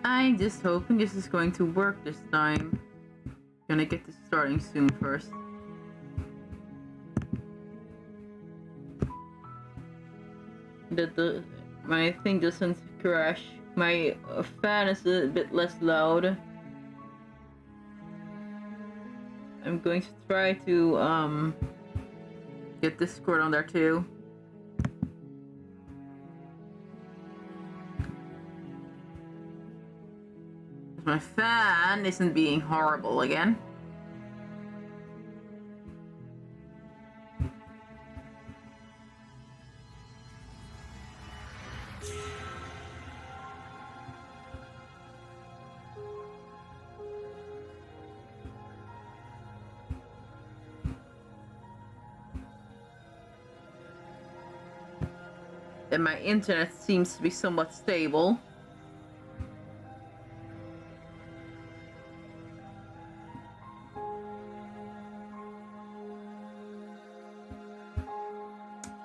I'm just hoping this is going to work this time. Gonna get this starting soon first. That my thing doesn't crash. My fan is a bit less loud. I'm going to try to get Discord on there too. My fan isn't being horrible again. And my internet seems to be somewhat stable.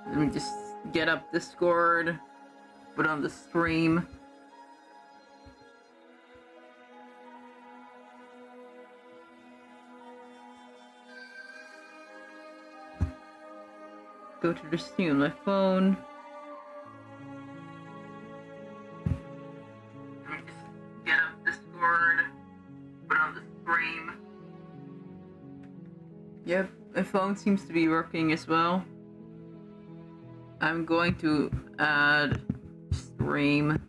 Let me just get up Discord, put on the stream. Go to the stream on my phone. Let me just get up Discord, put on the stream. Yep, my phone seems to be working as well. I'm going to add stream.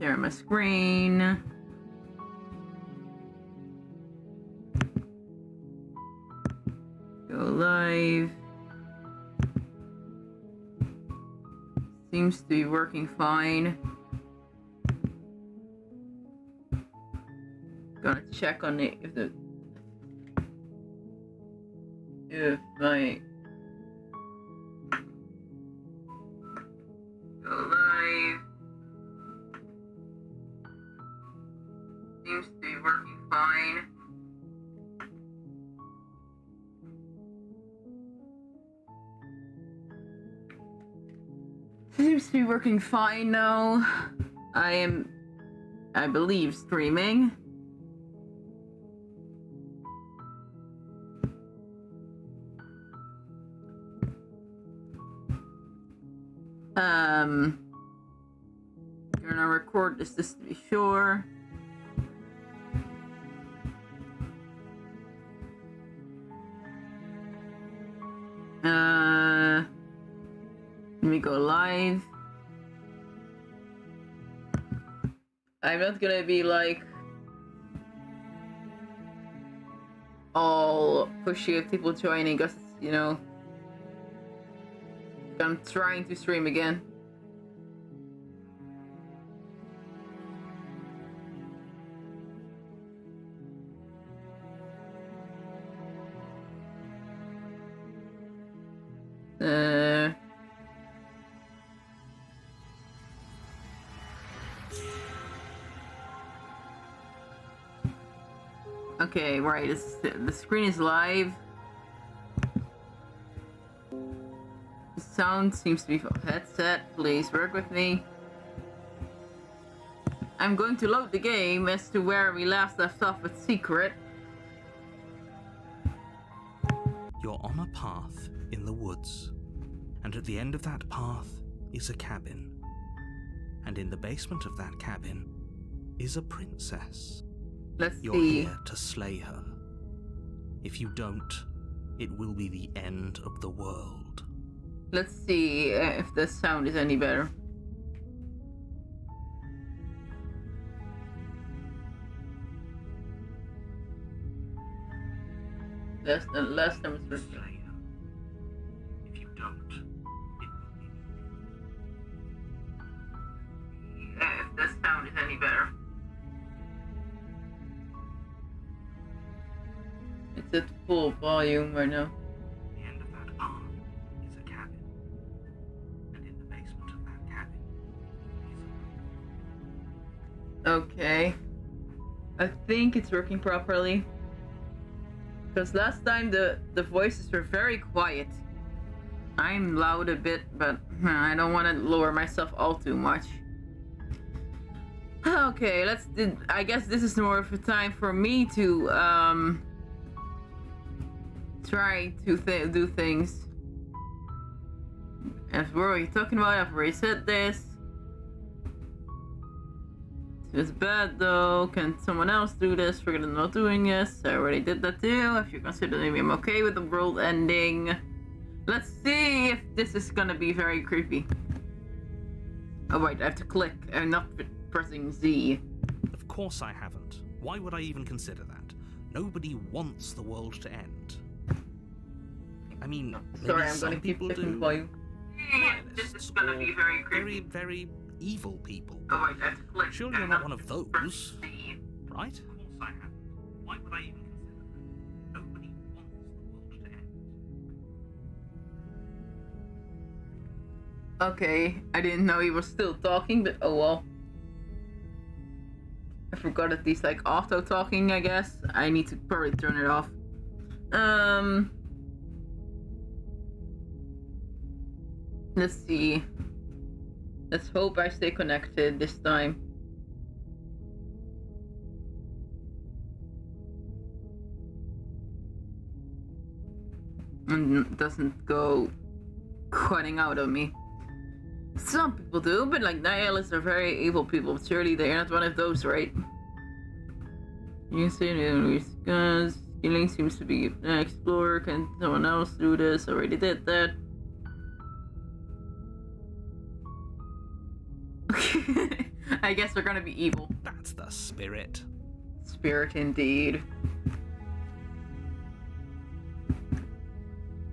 Share my screen. Go live. Seems to be working fine. Gonna check on it if my go live seems to be working fine. Seems to be working fine now. I believe, streaming. You're gonna record this just to be sure. Let me go live. I'm not gonna be like all pushy with people joining because, you know, I'm trying to stream again. Okay, right, the screen is live. The sound seems to be from headset. Please work with me. I'm going to load the game as to where we last left off with Secret. You're on a path in the woods, and at the end of that path is a cabin. And in the basement of that cabin is a princess. You're here to slay her. If you don't, it will be the end of the world. Let's see if the sound is any better. Last time it's slay her. If you don't, it will be. If the sound is any better. It's at full volume right now. The end of that path is a cabin. And in the basement of that cabin is a... Okay. I think it's working properly. Because last time the voices were very quiet. I'm loud a bit, but I don't want to lower myself all too much. Okay, I guess this is more of a time for me to try to do things. As we're already talking about, I've already said this. It's bad though. Can someone else do this? Forget I'm not doing this. I already did that too. If you're considering I'm okay with the world ending. Let's see if this is gonna be very creepy. Oh wait, I have to click. I'm not pressing Z. Of course I haven't. Why would I even consider that? Nobody wants the world to end. I mean, Sorry, maybe I'm some gonna keep people clicking do. for you. This is gonna be very creepy. Very evil people. Oh wait, I have to click. Surely you're not one of those, Z. right? Of course I haven't. Why would I even consider that? Nobody wants the world to end. Okay, I didn't know he was still talking, but oh well. I forgot that he's like auto talking, I guess. I need to probably turn it off. Let's see. Let's hope I stay connected this time. And it doesn't go cutting out on me. Some people do, but like nihilists are very evil people. Surely they're not one of those, right? You can say because healing seems to be an explorer. Can someone else do this? Already did that. I guess they're gonna be evil. That's the spirit. Spirit indeed.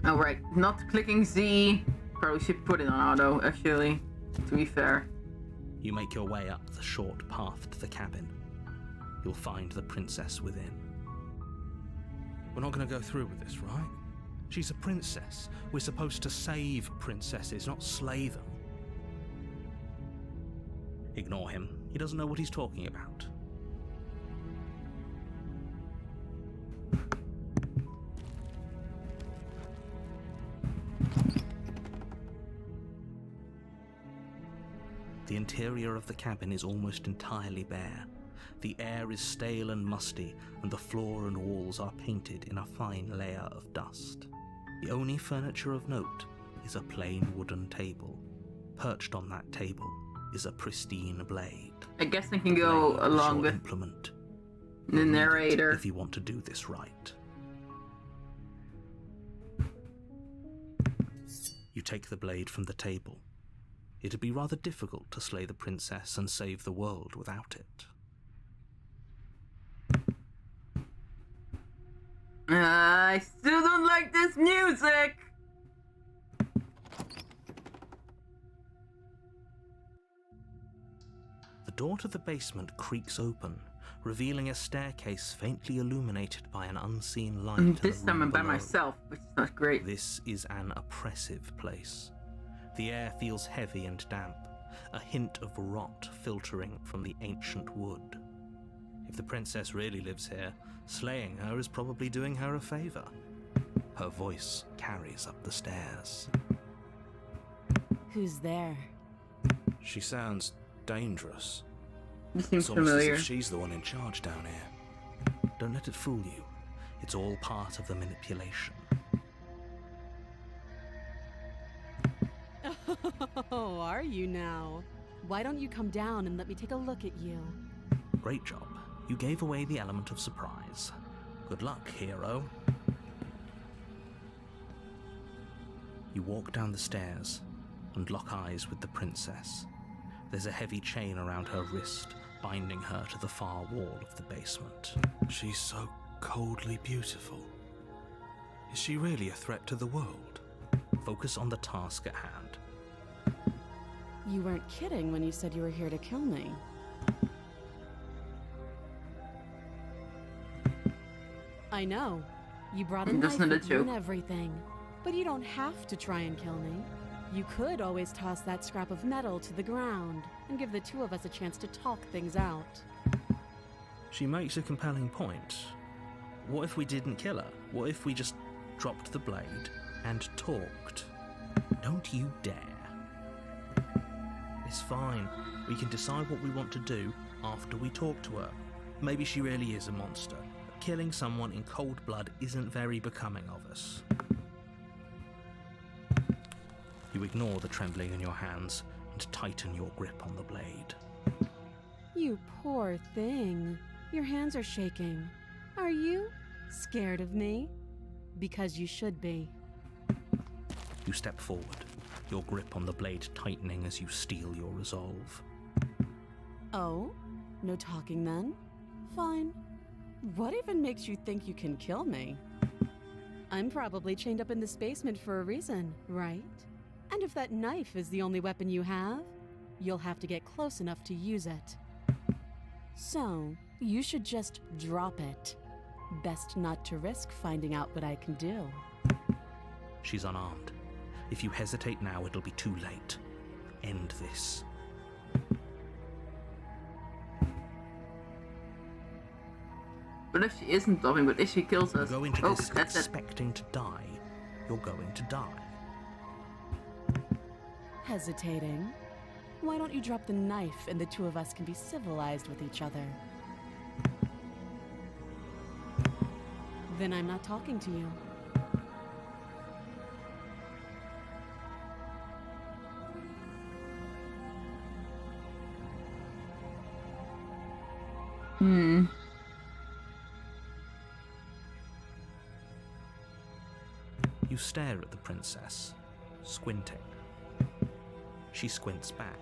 Alright, not clicking Z. Probably should put it on auto, actually, to be fair. You make your way up the short path to the cabin. You'll find the princess within. We're not going to go through with this, right? She's a princess. We're supposed to save princesses, not slay them. Ignore him. He doesn't know what he's talking about. The interior of the cabin is almost entirely bare. The air is stale and musty, and the floor and walls are painted in a fine layer of dust. The only furniture of note is a plain wooden table. Perched on that table is a pristine blade. I guess I can go along with implement. the narrator. If you want to do this right. You take the blade from the table. It'd be rather difficult to slay the princess and save the world without it. I still don't like this music! The door to the basement creaks open, revealing a staircase faintly illuminated by an unseen light. And this time I'm by below. myself, which is not great. This is an oppressive place. The air feels heavy and damp, a hint of rot filtering from the ancient wood. If the princess really lives here, slaying her is probably doing her a favor. Her voice carries up the stairs. Who's there? She sounds dangerous. This seems It's almost familiar. as if she's the one in charge down here. Don't let it fool you. It's all part of the manipulation. Oh, are you now? Why don't you come down and let me take a look at you? Great job. You gave away the element of surprise. Good luck, hero. You walk down the stairs and lock eyes with the princess. There's a heavy chain around her wrist, binding her to the far wall of the basement. She's so coldly beautiful. Is she really a threat to the world? Focus on the task at hand. You weren't kidding when you said you were here to kill me. I know. You brought a That's knife not a with you and joke. everything. But you don't have to try and kill me. You could always toss that scrap of metal to the ground and give the two of us a chance to talk things out. She makes a compelling point. What if we didn't kill her? What if we just dropped the blade and talked? Don't you dare. It's fine. We can decide what we want to do after we talk to her. Maybe she really is a monster, but killing someone in cold blood isn't very becoming of us. You ignore the trembling in your hands and tighten your grip on the blade. You poor thing. Your hands are shaking. Are you scared of me? Because you should be. You step forward, your grip on the blade tightening as you steel your resolve. Oh? No talking then? Fine. What even makes you think you can kill me? I'm probably chained up in this basement for a reason, right? And if that knife is the only weapon you have, you'll have to get close enough to use it. So, you should just drop it. Best not to risk finding out what I can do. She's unarmed. If you hesitate now, it'll be too late. End this. But if she isn't stopping, but if she kills You us... go into Oh, this that's it. expecting to die. You're going to die. Hesitating? Why don't you drop the knife and the two of us can be civilized with each other? Then I'm not talking to you. You stare at the princess, squinting. She squints back.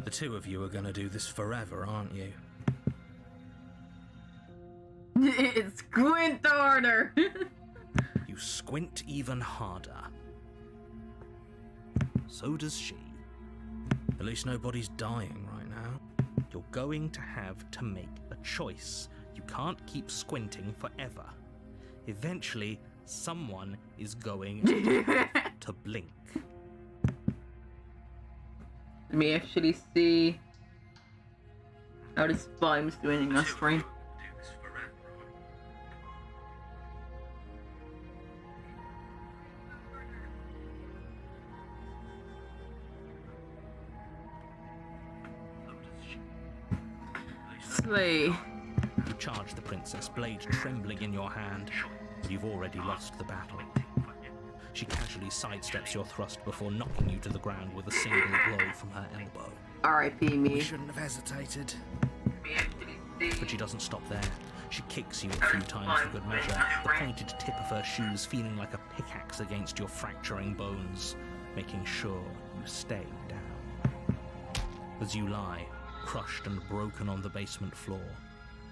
The two of you are gonna do this forever, aren't you? It's squint harder. You squint even harder. So does she. At least nobody's dying right now. You're going to have to make a choice. You can't keep squinting forever. Eventually, someone is going to blink. Let me actually see how this vibe's doing in our screen. Slay. You charge the princess, blade trembling in your hand, but you've already lost the battle. She casually sidesteps your thrust before knocking you to the ground with a single blow from her elbow. R.I.P. We me. shouldn't have hesitated. Let me actually see. But she doesn't stop there. She kicks you a few times for good measure, the pointed tip of her shoes feeling like a pickaxe against your fracturing bones, making sure you stay down. As you lie, crushed and broken on the basement floor,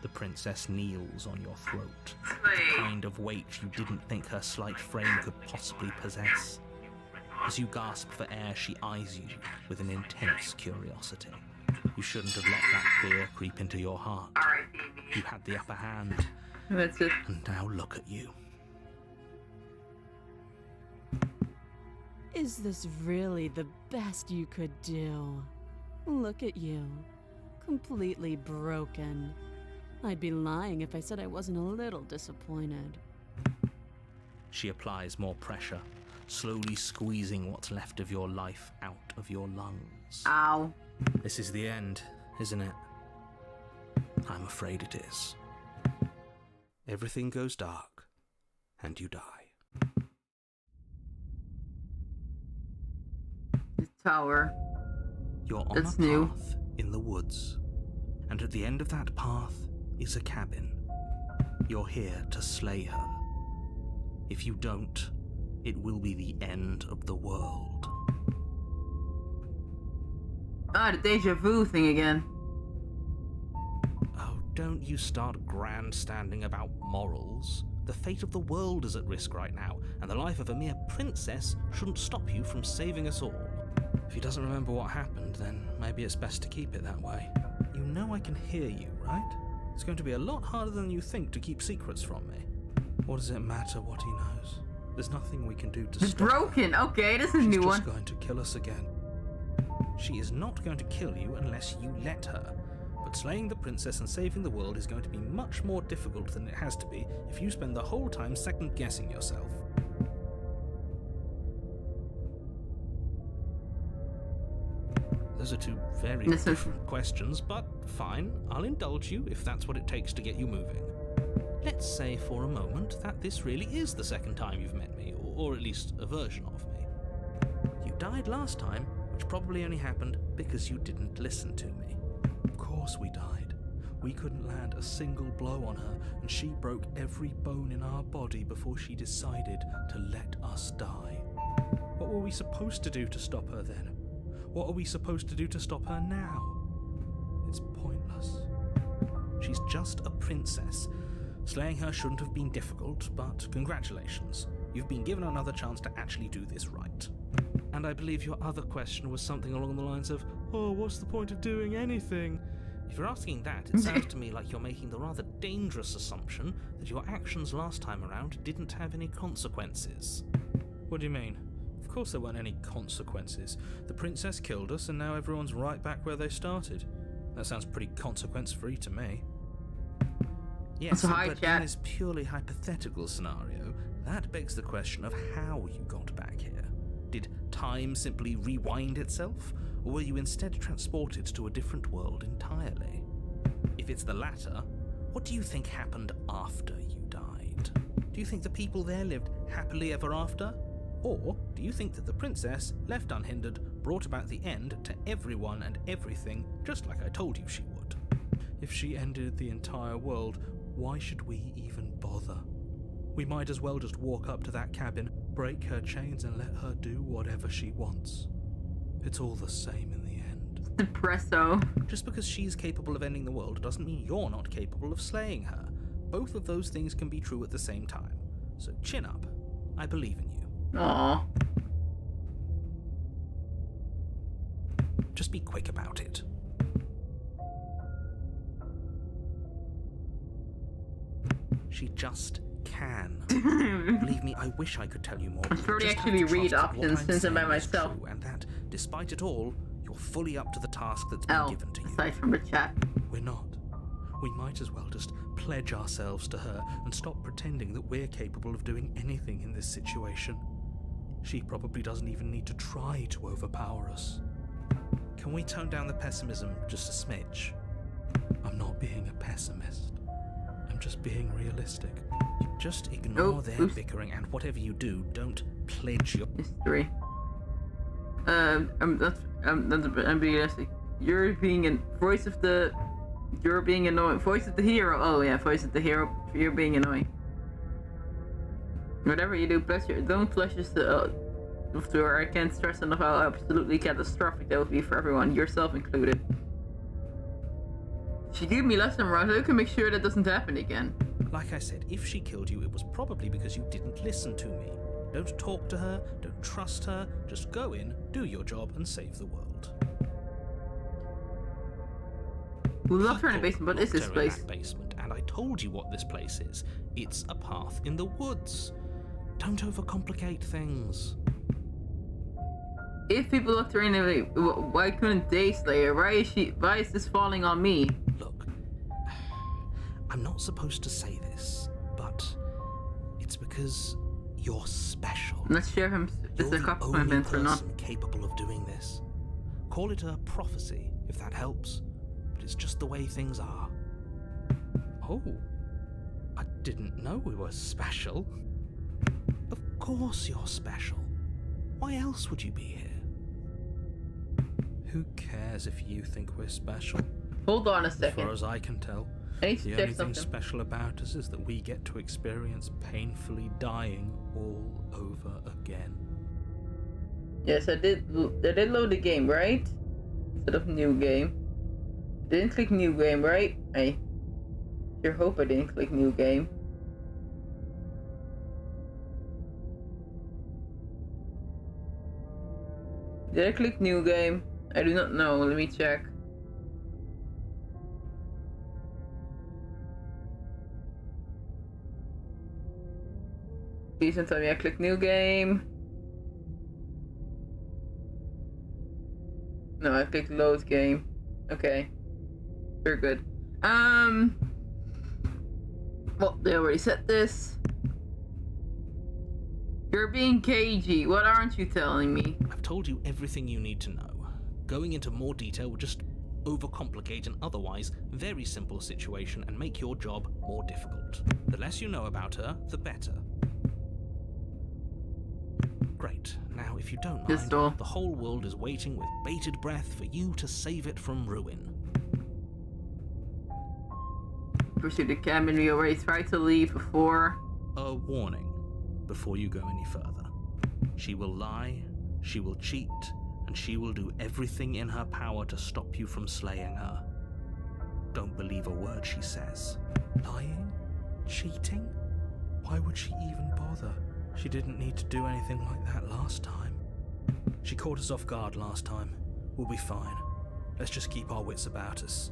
the princess kneels on your throat, the kind of weight you didn't think her slight frame could possibly possess. As you gasp for air, she eyes you with an intense curiosity. You shouldn't have let that fear creep into your heart. R.I.P. me. You had the upper hand, That's it. and now look at you. Is this really the best you could do? Look at you. Completely broken. I'd be lying if I said I wasn't a little disappointed. She applies more pressure, slowly squeezing what's left of your life out of your lungs. Ow. This is the end, isn't it? I'm afraid it is. Everything goes dark, and you die. The tower. You're on That's a new. path in the woods, and at the end of that path is a cabin. You're here to slay her. If you don't, it will be the end of the world. Ah, the deja vu thing again. Oh, don't you start grandstanding about morals. The fate of the world is at risk right now, and the life of a mere princess shouldn't stop you from saving us all. If he doesn't remember what happened, then maybe it's best to keep it that way. You know I can hear you, right? It's going to be a lot harder than you think to keep secrets from me. What does it matter what he knows? There's nothing we can do to It's stop her. broken. Okay, this is a She's new just one. going to kill us again. She is not going to kill you unless you let her, but slaying the princess and saving the world is going to be much more difficult than it has to be if you spend the whole time second-guessing yourself. Those are two very different questions, but fine, I'll indulge you if that's what it takes to get you moving. Let's say for a moment that this really is the second time you've met me, or at least a version of me. You died last time, which probably only happened because you didn't listen to me. Of course we died. We couldn't land a single blow on her, and she broke every bone in our body before she decided to let us die. What were we supposed to do to stop her then? What are we supposed to do to stop her now? It's pointless. She's just a princess. Slaying her shouldn't have been difficult, but congratulations. You've been given another chance to actually do this right. And I believe your other question was something along the lines of, oh, what's the point of doing anything? If you're asking that, it sounds to me like you're making the rather dangerous assumption that your actions last time around didn't have any consequences. What do you mean? Of course there weren't any consequences. The princess killed us and now everyone's right back where they started. That sounds pretty consequence-free to me. Yes, but in this purely hypothetical scenario, that begs the question of how you got back here. Did time simply rewind itself, or were you instead transported to a different world entirely? If it's the latter, what do you think happened after you died? Do you think the people there lived happily ever after? Or do you think that the princess, left unhindered, brought about the end to everyone and everything, just like I told you she would? If she ended the entire world, why should we even bother? We might as well just walk up to that cabin, break her chains and let her do whatever she wants. It's all the same in the end. Depresso. Just because she's capable of ending the world doesn't mean you're not capable of slaying her. Both of those things can be true at the same time. So chin up. I believe in you. Aww. Just be quick about it. She just can. Believe me, I wish I could tell you more. I'm sure they actually read options since I'm by myself. True, and that, despite it all, you're fully up to the task that's been given to you. Aside from the chat. We're not. We might as well just pledge ourselves to her and stop pretending that we're capable of doing anything in this situation. She probably doesn't even need to try to overpower us. Can we tone down the pessimism just a smidge? I'm not being a pessimist. I'm just being realistic. Just ignore their bickering, and whatever you do, don't pledge your history. I'm being realistic. You're being a voice of the. You're being annoying. Voice of the hero. Oh yeah, voice of the hero. You're being annoying. Whatever you do, don't flush yourself. I can't stress enough how absolutely catastrophic that would be for everyone, yourself included. She gave me lesson rounds. I can make sure that doesn't happen again. Like I said, if she killed you, it was probably because you didn't listen to me. Don't talk to her, don't trust her, just go in, do your job, and save the world. We locked her in a basement. What is this place? In that basement, and I told you what this place is. It's a path in the woods. Don't overcomplicate things. If people locked her in, why couldn't they slay her? Why is this falling on me? Look, I'm not supposed to say this, but it's because you're special. I'm not sure if it's a compliment or not. You're the only person capable of doing this. Call it a prophecy, if that helps. But it's just the way things are. Oh, I didn't know we were special. Of course you're special. Why else would you be here? Who cares if you think we're special? Hold on a second. As far as I can tell, the only thing special about us is that we get to experience painfully dying all over again. Yes, I did load the game, right? Instead of new game. Didn't click new game, right? I sure hope I didn't click new game. Did I click new game? I do not know. Let me check. Please don't tell me I clicked new game. No, I clicked load game. Okay. Very good. Well, they already said this. You're being cagey. What aren't you telling me? I've told you everything you need to know. Going into more detail would just overcomplicate an otherwise very simple situation and make your job more difficult. The less you know about her, the better. Great. Now, if you don't mind, Pistol. the whole world is waiting with bated breath for you to save it from ruin. Pursue the cabin. We already tried to leave before. A warning before you go any further. She will lie, she will cheat, and she will do everything in her power to stop you from slaying her. Don't believe a word she says. Lying? Cheating? Why would she even bother? She didn't need to do anything like that last time. She caught us off guard last time. We'll be fine. Let's just keep our wits about us.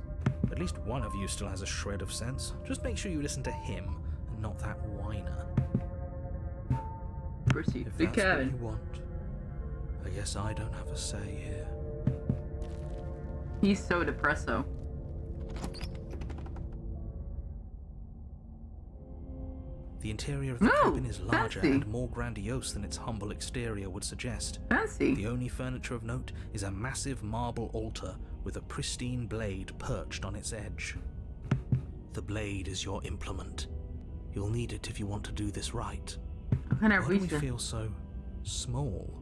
At least one of you still has a shred of sense. Just make sure you listen to him and not that whiner. Proceed If to the that's what cabin. you want, I guess I don't have a say here. He's so depresso. The interior of the Ooh, cabin is larger fancy. and more grandiose than its humble exterior would suggest. Fancy. The only furniture of note is a massive marble altar with a pristine blade perched on its edge. The blade is your implement. You'll need it if you want to do this right. How can I Why do reach we them? feel so small?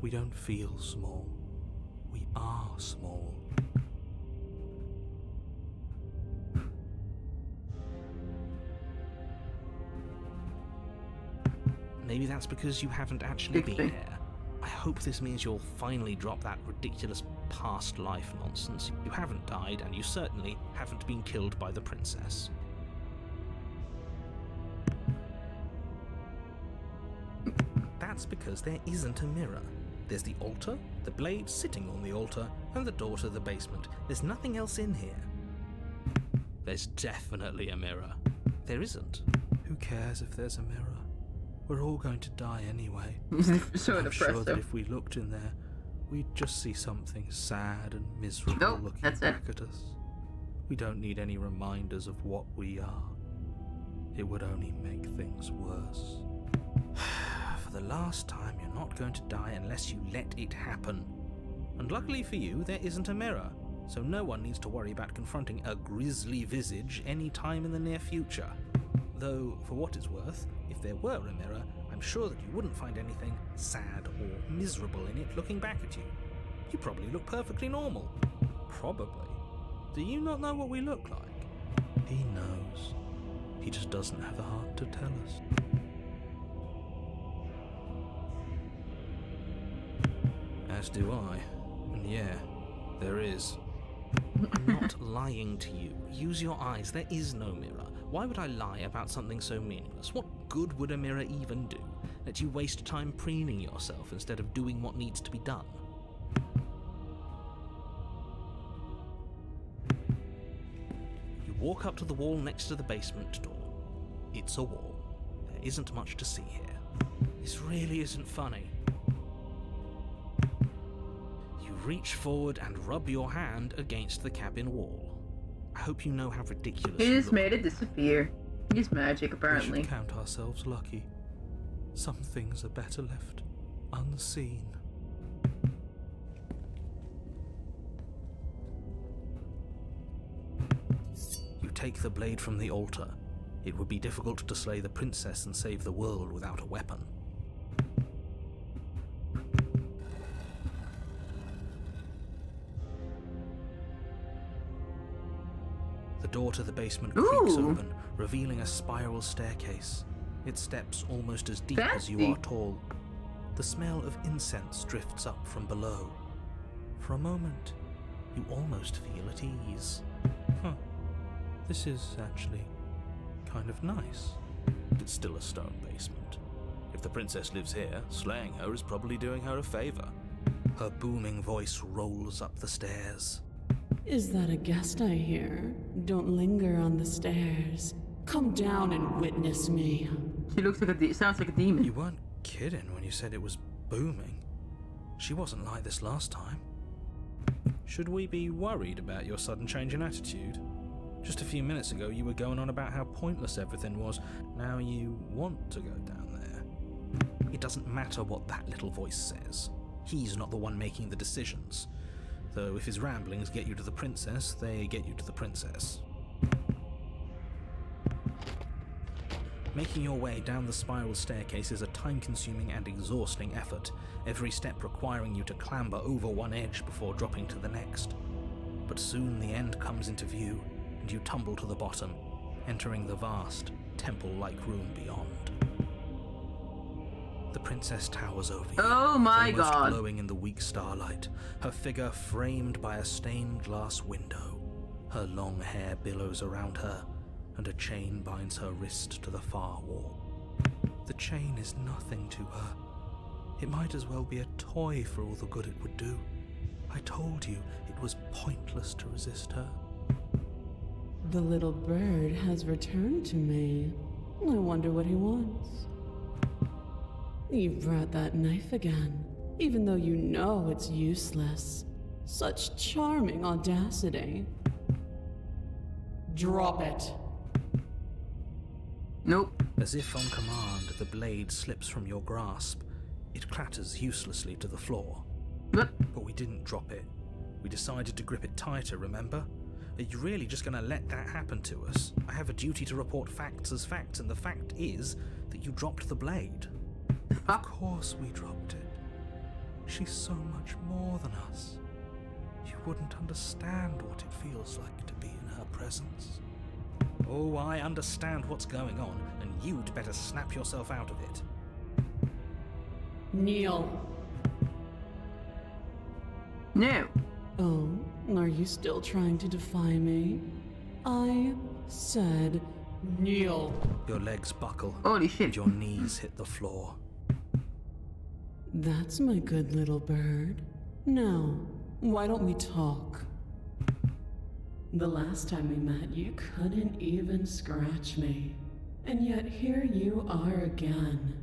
We don't feel small. We are small. Maybe that's because you haven't actually been Big thing. here. I hope this means you'll finally drop that ridiculous past life nonsense. You haven't died, and you certainly haven't been killed by the princess. That's because there isn't a mirror. There's the altar, the blade sitting on the altar, and the door to the basement. There's nothing else in here. There's definitely a mirror. There isn't. Who cares if there's a mirror? We're all going to die anyway. So I'm sure that depresso. if we looked in there, we'd just see something sad and miserable Nope, looking that's it. back at us. We don't need any reminders of what we are. It would only make things worse. For the last time, you're not going to die unless you let it happen. And luckily for you, there isn't a mirror, so no one needs to worry about confronting a grisly visage any time in the near future. Though, for what it's worth, if there were a mirror, I'm sure that you wouldn't find anything sad or miserable in it looking back at you. You probably look perfectly normal. Probably. Do you not know what we look like? He knows. He just doesn't have the heart to tell us. As do I. And yeah, there is. I'm not lying to you. Use your eyes. There is no mirror. Why would I lie about something so meaningless? What good would a mirror even do? Let you waste time preening yourself instead of doing what needs to be done. You walk up to the wall next to the basement door. It's a wall. There isn't much to see here. This really isn't funny. You reach forward and rub your hand against the cabin wall. I hope you know how ridiculous He you just look. made it disappear. He's magic, We apparently. should count ourselves lucky. Some things are better left unseen. You take the blade from the altar. It would be difficult to slay the princess and save the world without a weapon. The door to the basement creaks Ooh. open, revealing a spiral staircase. Its steps almost as deep as you Fancy. are tall. The smell of incense drifts up from below. For a moment, you almost feel at ease. This is actually kind of nice. It's still a stone basement. If the princess lives here, slaying her is probably doing her a favor. Her booming voice rolls up the stairs. Is that a guest I hear? Don't linger on the stairs. Come down and witness me. She looks like sounds like a demon. You weren't kidding when you said it was booming. She wasn't like this last time. Should we be worried about your sudden change in attitude? Just a few minutes ago you were going on about how pointless everything was. Now you want to go down there. It doesn't matter what that little voice says. He's not the one making the decisions. Though if his ramblings get you to the princess, they get you to the princess. Making your way down the spiral staircase is a time-consuming and exhausting effort, every step requiring you to clamber over one edge before dropping to the next. But soon the end comes into view, and you tumble to the bottom, entering the vast, temple-like room beyond. The princess towers over you, Oh my almost god. glowing in the weak starlight, her figure framed by a stained glass window. Her long hair billows around her, and a chain binds her wrist to the far wall. The chain is nothing to her. It might as well be a toy for all the good it would do. I told you it was pointless to resist her. The little bird has returned to me. I wonder what he wants. You brought that knife again, even though you know it's useless. Such charming audacity. Drop it. Nope. As if on command, the blade slips from your grasp. It clatters uselessly to the floor. What? But we didn't drop it. We decided to grip it tighter, remember? Are you really just going to let that happen to us? I have a duty to report facts as facts, and the fact is that you dropped the blade. Of course we dropped it. She's so much more than us. You wouldn't understand what it feels like to be in her presence. Oh, I understand what's going on, and you'd better snap yourself out of it. Kneel. No. Oh, are you still trying to defy me? I said kneel. Your legs buckle, Holy and shit. your knees hit the floor. That's my good little bird. Now, why don't we talk? The last time we met, you couldn't even scratch me. And yet here you are again,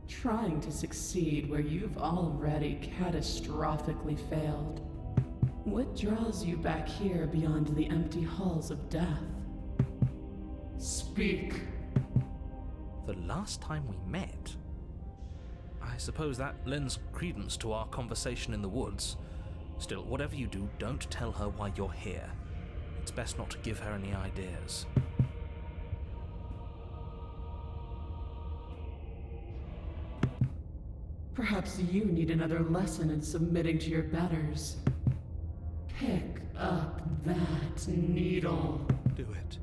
trying to succeed where you've already catastrophically failed. What draws you back here beyond the empty halls of death? Speak. The last time we met? I suppose that lends credence to our conversation in the woods. Still, whatever you do, don't tell her why you're here. It's best not to give her any ideas. Perhaps you need another lesson in submitting to your betters. Pick up that needle. Do it.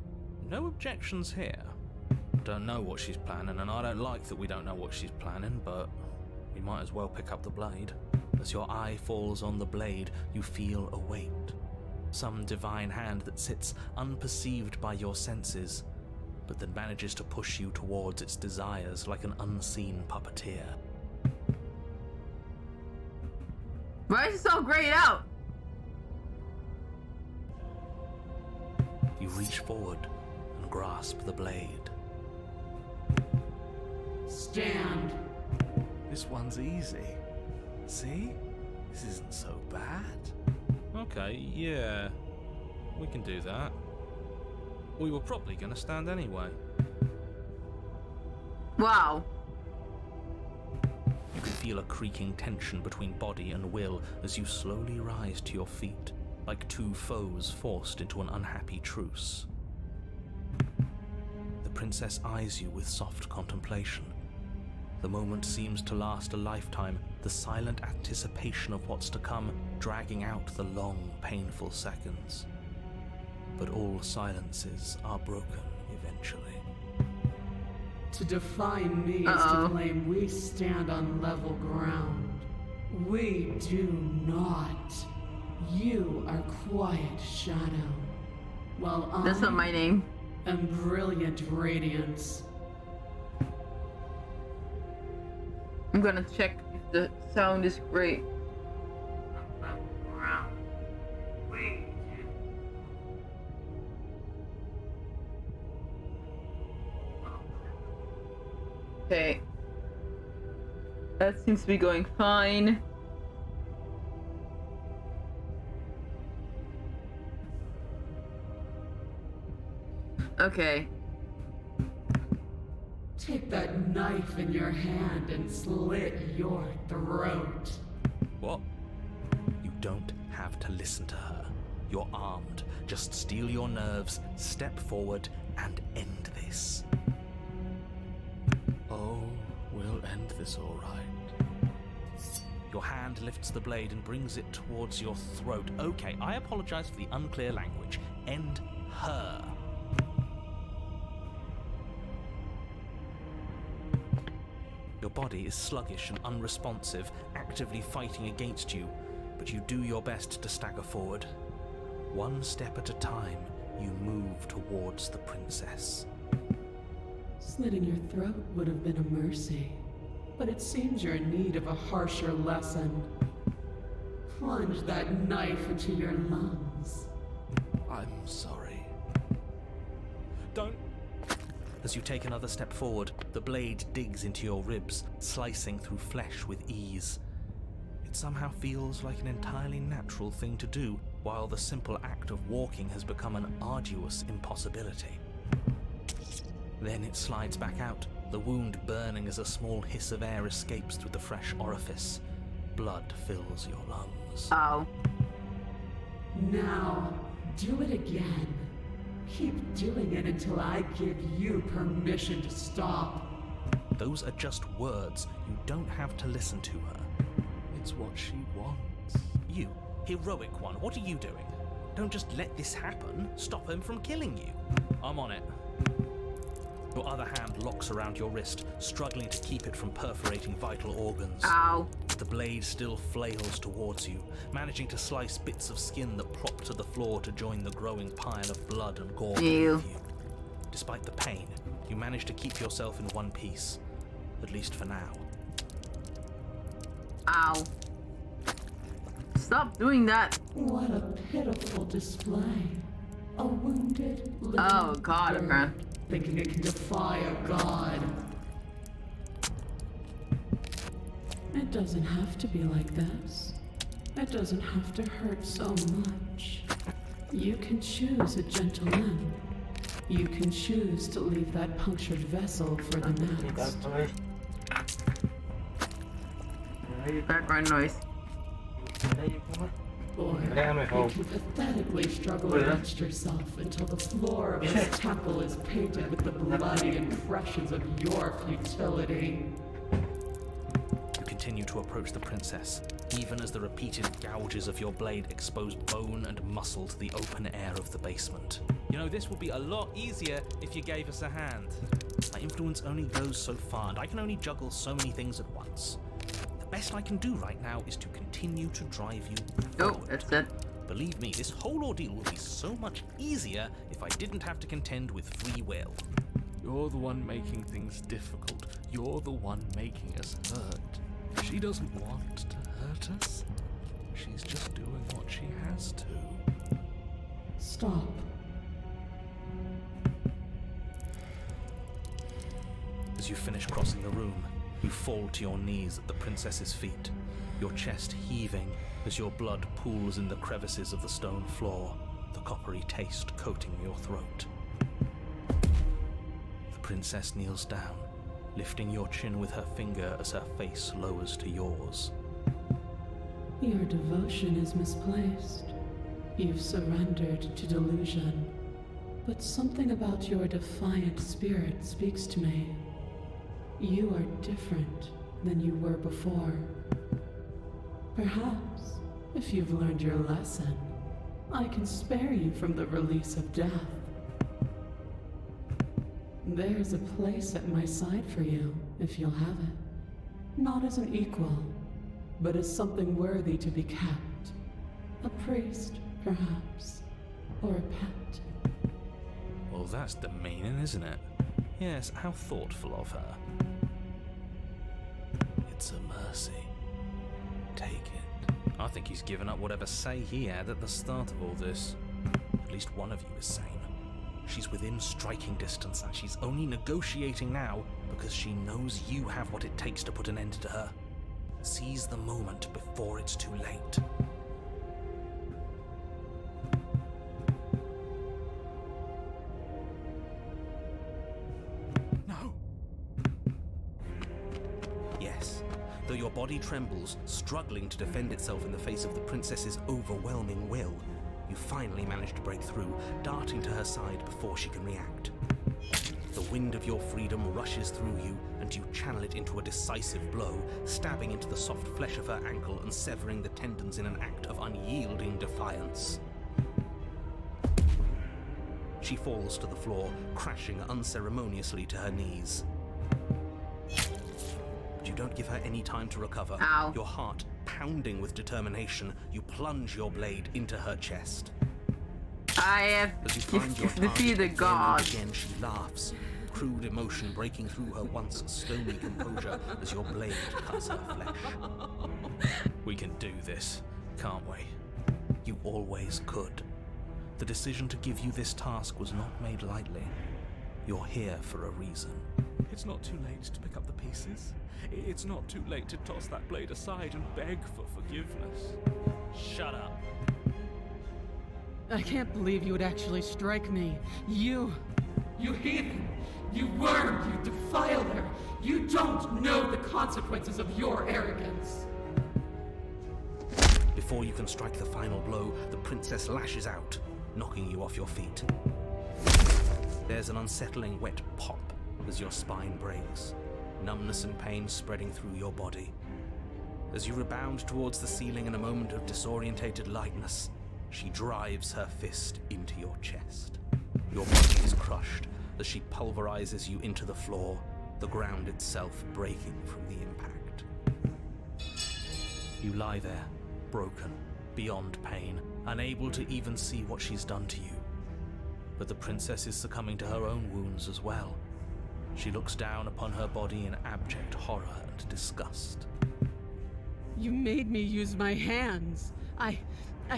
No objections here. Don't know what she's planning, and I don't like that we don't know what she's planning, but we might as well pick up the blade. As your eye falls on the blade, you feel a weight. Some divine hand that sits unperceived by your senses, but that manages to push you towards its desires like an unseen puppeteer. Why is it so grayed out? You reach forward and grasp the blade. Stand. This one's easy. See? This isn't so bad. Okay, yeah. We can do that. We were probably going to stand anyway. Wow. You can feel a creaking tension between body and will as you slowly rise to your feet, like two foes forced into an unhappy truce. The princess eyes you with soft contemplation. The moment seems to last a lifetime, the silent anticipation of what's to come dragging out the long, painful seconds. But all silences are broken eventually. To define me is Uh-oh. to claim we stand on level ground. We do not. You are Quiet Shadow, while That's not my name. am Brilliant Radiance. I'm gonna check if the sound is great. Okay. That seems to be going fine. Okay. Take that knife in your hand and slit your throat. What? You don't have to listen to her. You're armed. Just steel your nerves, step forward, and end this. Oh, we'll end this all right. Your hand lifts the blade and brings it towards your throat. Okay, I apologize for the unclear language. End her. Your body is sluggish and unresponsive, actively fighting against you, but you do your best to stagger forward. One step at a time, you move towards the princess. Slitting your throat would have been a mercy, but it seems you're in need of a harsher lesson. Plunge that knife into your lungs. I'm sorry. Don't! As you take another step forward, the blade digs into your ribs, slicing through flesh with ease. It somehow feels like an entirely natural thing to do, while the simple act of walking has become an arduous impossibility. Then it slides back out, the wound burning as a small hiss of air escapes through the fresh orifice. Blood fills your lungs. Ow. Now, do it again. Keep doing it until I give you permission to stop. Those are just words. You don't have to listen to her. It's what she wants. You, heroic one, what are you doing? Don't just let this happen. Stop him from killing you. I'm on it. Your other hand locks around your wrist, struggling to keep it from perforating vital organs. Ow. The blade still flails towards you, managing to slice bits of skin that plop to the floor to join the growing pile of blood and gore Ew. beneath you. Despite the pain, you manage to keep yourself in one piece, at least for now. Ow. Stop doing that. What a pitiful display. A wounded little Oh, God, bird man. thinking it can defy a god. It doesn't have to be like this. It doesn't have to hurt so much. You can choose a gentle end. You can choose to leave that punctured vessel for the next. Background noise. Or you can pathetically struggle against yourself until the floor of this temple is painted with the bloody impressions of your futility. You continue to approach the princess, even as the repeated gouges of your blade expose bone and muscle to the open air of the basement. You know, this would be a lot easier if you gave us a hand. My influence only goes so far, and I can only juggle so many things at once. The best I can do right now is to continue to drive you Oh, forward. that's it. Believe me, this whole ordeal would be so much easier if I didn't have to contend with free will. You're the one making things difficult. You're the one making us hurt. She doesn't want to hurt us. She's just doing what she has to. Stop. As you finish crossing the room, you fall to your knees at the princess's feet, your chest heaving as your blood pools in the crevices of the stone floor, the coppery taste coating your throat. The princess kneels down, lifting your chin with her finger as her face lowers to yours. Your devotion is misplaced. You've surrendered to delusion. But something about your defiant spirit speaks to me. You are different than you were before. Perhaps, if you've learned your lesson, I can spare you from the release of death. There's a place at my side for you, if you'll have it. Not as an equal, but as something worthy to be kept. A priest, perhaps, or a pet. Well, that's demeaning, isn't it? Yes, how thoughtful of her. It's a mercy. Take it. I think he's given up whatever say he had at the start of all this. At least one of you is sane. She's within striking distance, and she's only negotiating now because she knows you have what it takes to put an end to her. Seize the moment before it's too late. Though your body trembles, struggling to defend itself in the face of the princess's overwhelming will, you finally manage to break through, darting to her side before she can react. The wind of your freedom rushes through you, and you channel it into a decisive blow, stabbing into the soft flesh of her ankle and severing the tendons in an act of unyielding defiance. She falls to the floor, crashing unceremoniously to her knees. But you don't give her any time to recover. Ow. Your heart pounding with determination, you plunge your blade into her chest. I have As you find your target defeated again God. and again, she laughs, crude emotion breaking through her once stony composure as your blade cuts her flesh. We can do this, can't we? You always could. The decision to give you this task was not made lightly. You're here for a reason. It's not too late to pick up the pieces. It's not too late to toss that blade aside and beg for forgiveness. Shut up. I can't believe you would actually strike me. You heathen! You worm! You defiler! You don't know the consequences of your arrogance! Before you can strike the final blow, the princess lashes out, knocking you off your feet. There's an unsettling wet pop as your spine breaks, numbness and pain spreading through your body. As you rebound towards the ceiling in a moment of disorientated lightness, she drives her fist into your chest. Your body is crushed as she pulverizes you into the floor, the ground itself breaking from the impact. You lie there, broken, beyond pain, unable to even see what she's done to you. But the princess is succumbing to her own wounds as well. She looks down upon her body in abject horror and disgust. You made me use my hands. I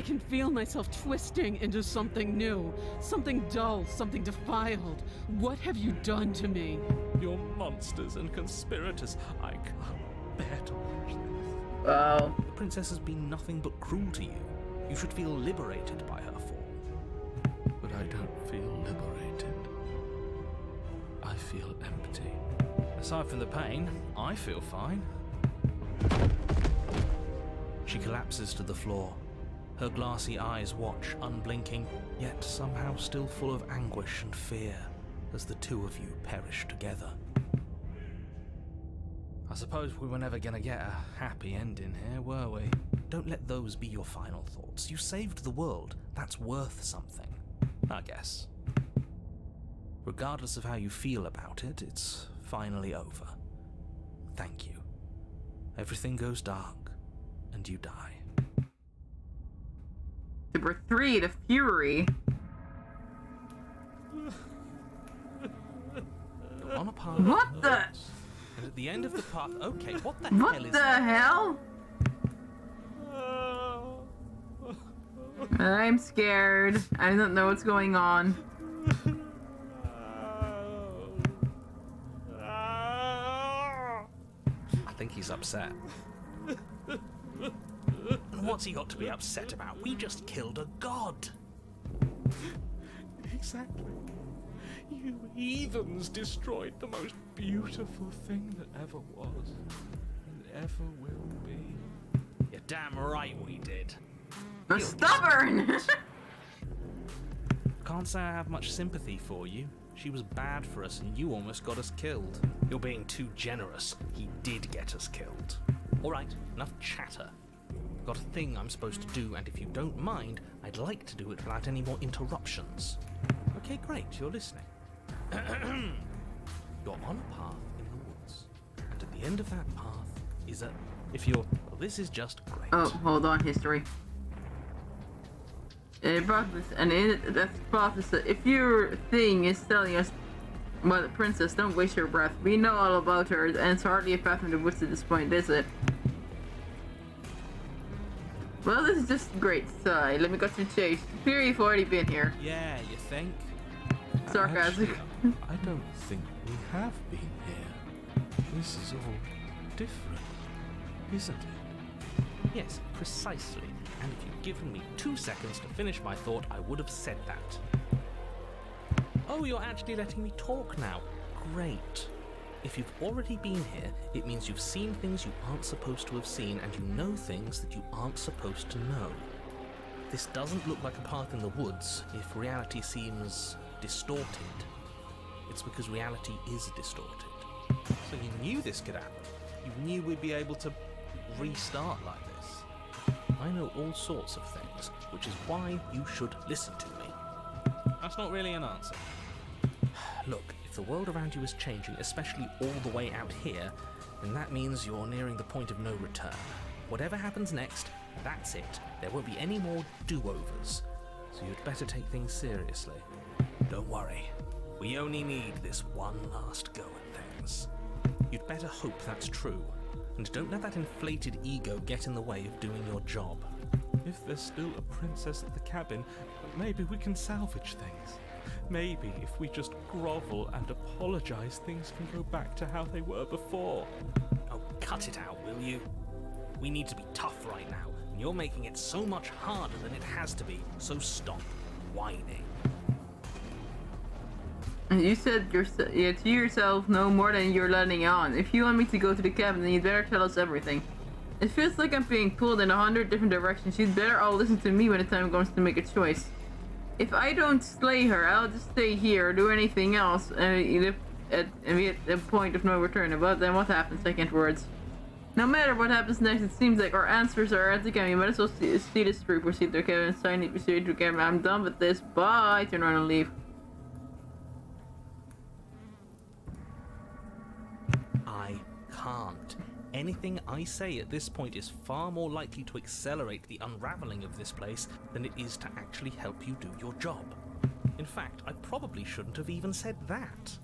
can feel myself twisting into something new, something dull, something defiled. What have you done to me? You're monsters and conspirators. I can't bear to watch this. Wow. The princess has been nothing but cruel to you. You should feel liberated by her fall. But I don't feel liberated. I feel empty. Aside from the pain, I feel fine. She collapses to the floor. Her glassy eyes watch, unblinking, yet somehow still full of anguish and fear, as the two of you perish together. I suppose we were never gonna get a happy ending here, were we? Don't let those be your final thoughts. You saved the world. That's worth something, I guess. Regardless of how you feel about it, it's finally over. Thank you. Everything goes dark, and you die. Number 3, the Fury. You're on a path. What the? And at the end of the path, okay, what the hell What is the that? hell? I'm scared. I don't know what's going on. I think he's upset. And what's he got to be upset about? We just killed a god. Exactly. You heathens destroyed the most beautiful thing that ever was and ever will be. You're damn right we did. I'm stubborn! Can't say I have much sympathy for you. She was bad for us and you almost got us killed. You're being too generous. He did get us killed. Alright, enough chatter. Got a thing I'm supposed to do, and if you don't mind, I'd like to do it without any more interruptions. Okay, great, you're listening. You're on a path in the woods, and at the end of that path is a... Well, this is just great. Oh, hold on, history. That's prophecy. If your thing is telling us about the princess, don't waste your breath. We know all about her, and it's hardly a path in the woods at this point, is it? Well, this is just great. Let me cut to the chase. Fury, you've already been here. Yeah, you think? Sarcastic. Actually, I don't think we have been here. This is all different, isn't it? Yes, precisely. And if you'd given me 2 seconds to finish my thought, I would have said that. Oh, you're actually letting me talk now. Great. If you've already been here, it means you've seen things you aren't supposed to have seen, and you know things that you aren't supposed to know. This doesn't look like a path in the woods if reality seems distorted. It's because reality is distorted. So you knew this could happen. You knew we'd be able to restart like this. I know all sorts of things, which is why you should listen to me. That's not really an answer. Look, if the world around you is changing, especially all the way out here, then that means you're nearing the point of no return. Whatever happens next, that's it. There won't be any more do-overs. So you'd better take things seriously. Don't worry. We only need this one last go at things. You'd better hope that's true. And don't let that inflated ego get in the way of doing your job. If there's still a princess at the cabin, maybe we can salvage things. Maybe if we just grovel and apologize, things can go back to how they were before. Oh, cut it out, will you? We need to be tough right now, and you're making it so much harder than it has to be, so stop whining. You said to yourself no more than you're letting on. If you want me to go to the cabin, then you'd better tell us everything. It feels like I'm being pulled in 100 different directions. You'd better all listen to me when the time comes to make a choice. If I don't slay her, I'll just stay here or do anything else and be at the point of no return. But then what happens? Second words. No matter what happens next, it seems like our answers are at the cabin. You might as well see this through. Proceed to the cabin. Sign it. Proceed to the cabin. I'm done with this. Bye. Turn around and leave. I can't. Anything I say at this point is far more likely to accelerate the unraveling of this place than it is to actually help you do your job. In fact, I probably shouldn't have even said that.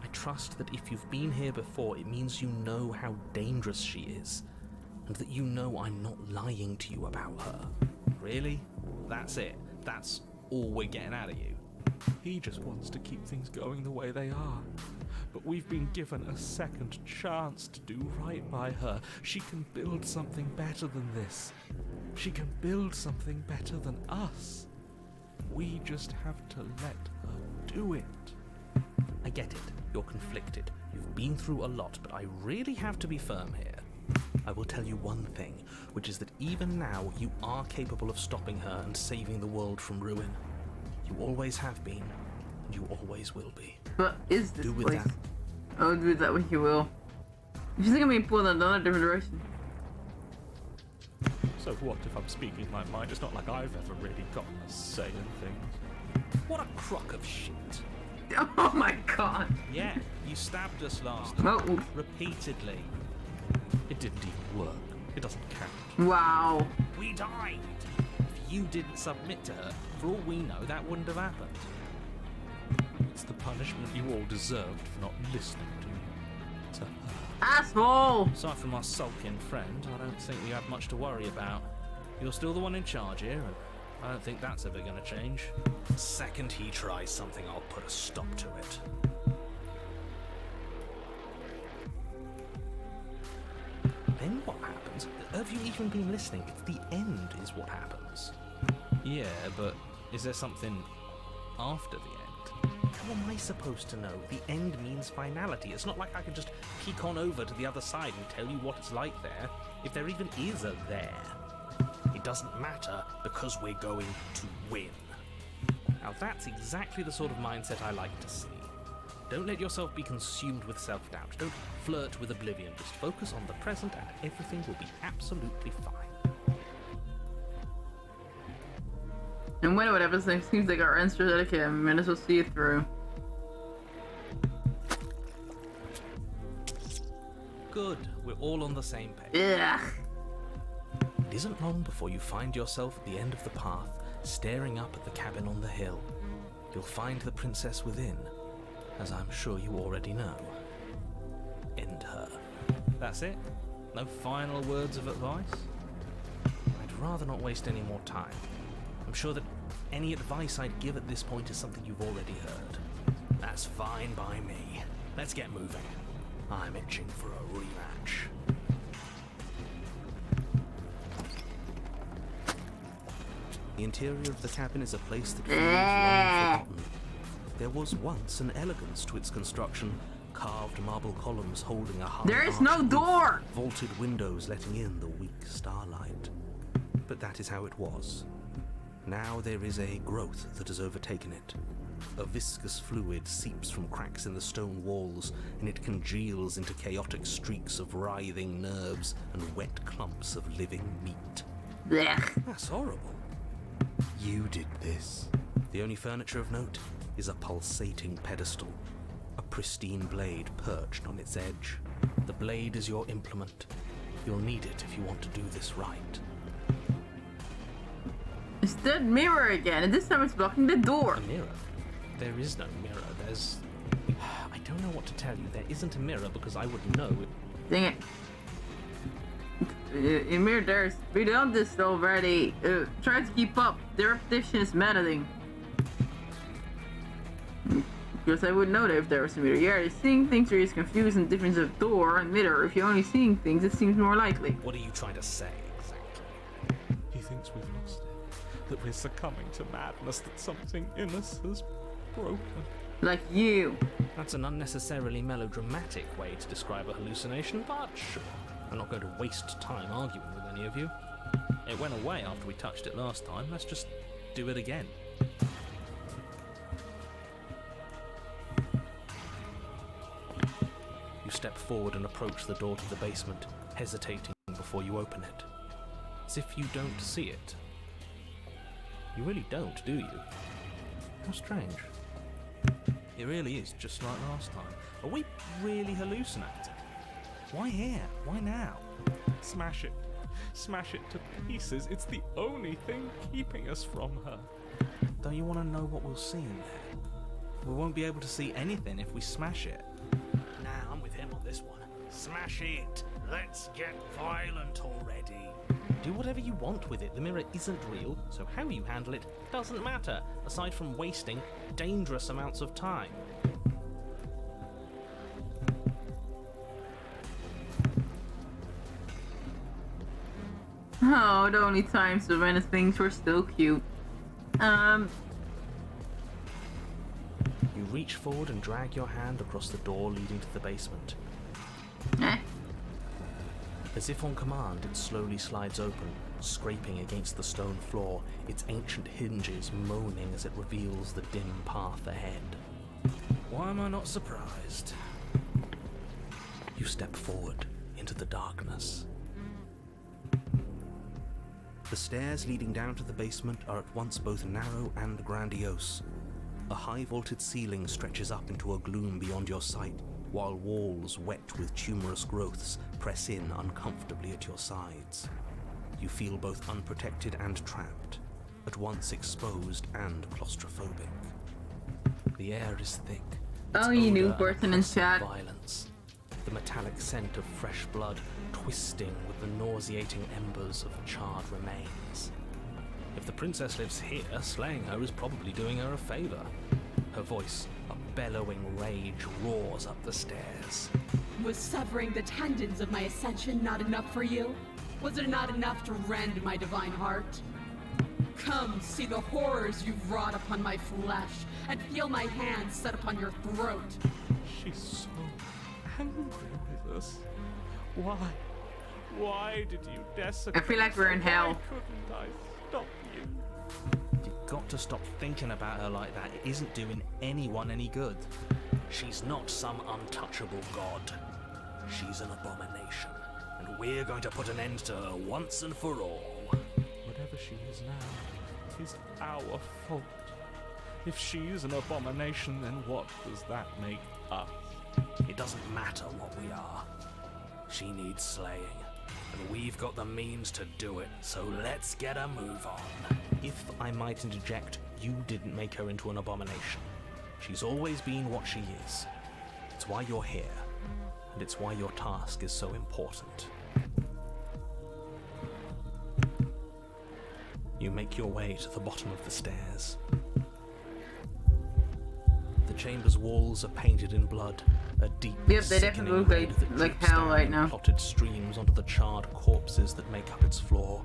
I trust that if you've been here before, it means you know how dangerous she is, and that you know I'm not lying to you about her. Really? That's it? That's all we're getting out of you? He just wants to keep things going the way they are. But we've been given a second chance to do right by her. She can build something better than this. She can build something better than us. We just have to let her do it. I get it. You're conflicted. You've been through a lot, but I really have to be firm here. I will tell you one thing, which is that even now you are capable of stopping her and saving the world from ruin. You always have been, and you always will be. But is this Do with place? that. Oh, do with that what you will. You think I'm being pulled in another different direction? So what if I'm speaking my mind? It's not like I've ever really gotten a say in things. What a crock of shit. Oh my god. Yeah, you stabbed us last time. Oh, Repeatedly. It didn't even work. It doesn't count. wow. We died. If you didn't submit to her, for all we know, that wouldn't have happened. It's the punishment you all deserved for not listening to her. Asshole! Aside from our sulking friend, I don't think we have much to worry about. You're still the one in charge here, and I don't think that's ever going to change. The second he tries something, I'll put a stop to it. Then what happens? Have you even been listening? It's the end is what happens. Yeah, but is there something after the end? How am I supposed to know? The end means finality. It's not like I can just kick on over to the other side and tell you what it's like there, if there even is a there. It doesn't matter because we're going to win. Now that's exactly the sort of mindset I like to see. Don't let yourself be consumed with self-doubt. Don't flirt with oblivion. Just focus on the present and everything will be absolutely fine. And when whatever it seems like our answers are okay, we might as well see it through. Good. We're all on the same page. Ugh. It isn't long before you find yourself at the end of the path, staring up at the cabin on the hill. You'll find the princess within, as I'm sure you already know. End her. That's it? No final words of advice? I'd rather not waste any more time. I'm sure that any advice I'd give at this point is something you've already heard. That's fine by me. Let's get moving. I'm itching for a rematch. The interior of the cabin is a place that feels long forgotten. There was once an elegance to its construction, carved marble columns holding a high There is no arched roof, door! vaulted windows letting in the weak starlight. But that is how it was. Now there is a growth that has overtaken it. A viscous fluid seeps from cracks in the stone walls, and it congeals into chaotic streaks of writhing nerves and wet clumps of living meat. Blech. That's horrible. You did this. The only furniture of note is a pulsating pedestal, a pristine blade perched on its edge. The blade is your implement. You'll need it if you want to do this right. It's that mirror again, and this time it's blocking the door. A mirror? There is no mirror. There's... I don't know what to tell you. There isn't a mirror because I would know. Dang it. Emir, there's... We done this already. Try to keep up. The repetition is maddening. Because I would know that if there was a mirror. Yeah, seeing things are confused and the difference of door and mirror. If you're only seeing things, it seems more likely. What are you trying to say exactly? He thinks we've lost it, that we're succumbing to madness, that something in us has broken. Like you. That's an unnecessarily melodramatic way to describe a hallucination, but sure. I'm not going to waste time arguing with any of you. It went away after we touched it last time. Let's just do it again. You step forward and approach the door to the basement, hesitating before you open it. As if you don't see it. You really don't, do you? How strange. It really is just like last time. Are we really hallucinating? Why here? Why now? Smash it. Smash it to pieces. It's the only thing keeping us from her. Don't you want to know what we'll see in there? We won't be able to see anything if we smash it. Nah, I'm with him on this one. Smash it! Let's get violent already. Do whatever you want with it. The mirror isn't real, so how you handle it doesn't matter, aside from wasting dangerous amounts of time. Oh, the only times when things were still cute. You reach forward and drag your hand across the door leading to the basement. Eh? As if on command, it slowly slides open, scraping against the stone floor, its ancient hinges moaning as it reveals the dim path ahead. Why am I not surprised? You step forward into the darkness. The stairs leading down to the basement are at once both narrow and grandiose. A high vaulted ceiling stretches up into a gloom beyond your sight, while walls wet with tumorous growths press in uncomfortably at your sides. You feel both unprotected and trapped, at once exposed and claustrophobic. The air is thick. Oh, its you new odor person in oppressive chat. Violence. The metallic scent of fresh blood twisting with the nauseating embers of charred remains. If the princess lives here, slaying her is probably doing her a favor. Her voice, a bellowing rage, roars up the stairs. Was severing the tendons of my ascension not enough for you? Was it not enough to rend my divine heart? Come, see the horrors you've wrought upon my flesh, and feel my hands set upon your throat. She's so angry with us. Why? Why did you desecrate? I feel like we're in her? hell. Why couldn't I stop you? You've got to stop thinking about her like that. It isn't doing anyone any good. She's not some untouchable god. She's an abomination. And we're going to put an end to her once and for all. Whatever she is now is our fault. If she's an abomination, then what does that make us? It doesn't matter what we are. She needs slaying. And we've got the means to do it, so let's get a move on. If I might interject, you didn't make her into an abomination. She's always been what she is. It's why you're here, and it's why your task is so important. You make your way to the bottom of the stairs. The chamber's walls are painted in blood, a deep, Yep, they definitely sickening look red that like drips hell down right in now. Clotted streams onto the charred corpses that make up its floor.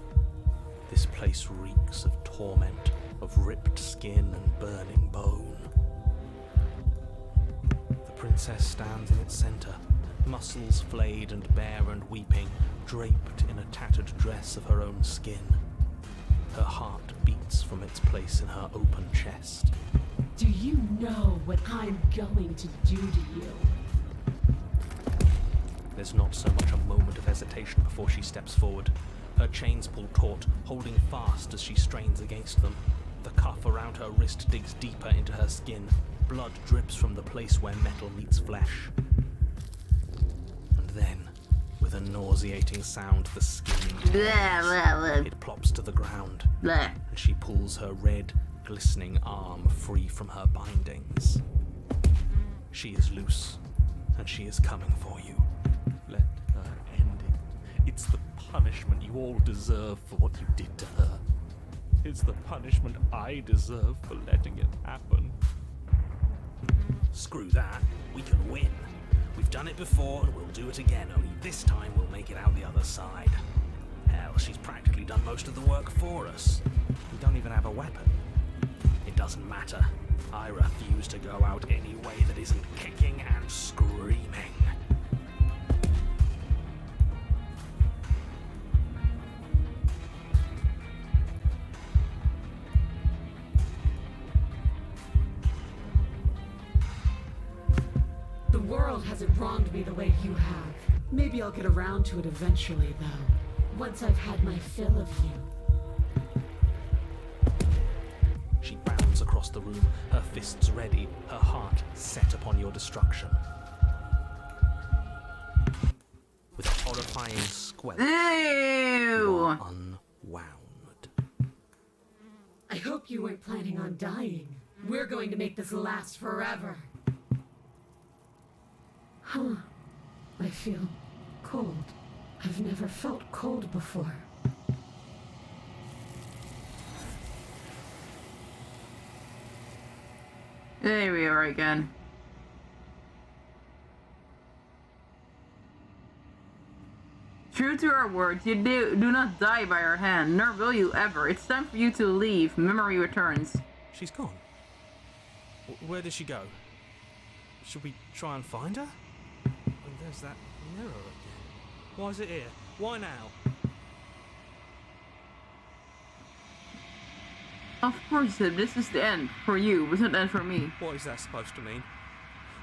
This place reeks of torment, of ripped skin and burning bone. The princess stands in its center, muscles flayed and bare and weeping, draped in a tattered dress of her own skin. Her heart beats from its place in her open chest. Do you know what I'm going to do to you? There's not so much a moment of hesitation before she steps forward. Her chains pull taut, holding fast as she strains against them. The cuff around her wrist digs deeper into her skin. Blood drips from the place where metal meets flesh. And then, with a nauseating sound, the skin tears. It plops to the ground, Bleh. and she pulls her red, glistening arm free from her bindings. She is loose, and she is coming for you. Let her end it. It's the punishment you all deserve for what you did to her. It's the punishment I deserve for letting it happen. Screw that. We can win. We've done it before and we'll do it again, only this time we'll make it out the other side. Hell, she's practically done most of the work for us. We don't even have a weapon. It doesn't matter. I refuse to go out any way that isn't kicking and screaming. The world hasn't wronged me the way you have. Maybe I'll get around to it eventually, though. Once I've had my fill of you. She bounds across the room, her fists ready, her heart set upon your destruction. With a horrifying squelch, you Ew! are unwound. I hope you weren't planning on dying. We're going to make this last forever. Huh. I feel cold. I've never felt cold before. There we are again. True to our words, you do not die by our hand, nor will you ever. It's time for you to leave. Memory returns. She's gone. Where did she go? Should we try and find her? And there's that mirror again. Why is it here? Why now? Of course, this is the end for you, but it's not the end for me. What is that supposed to mean?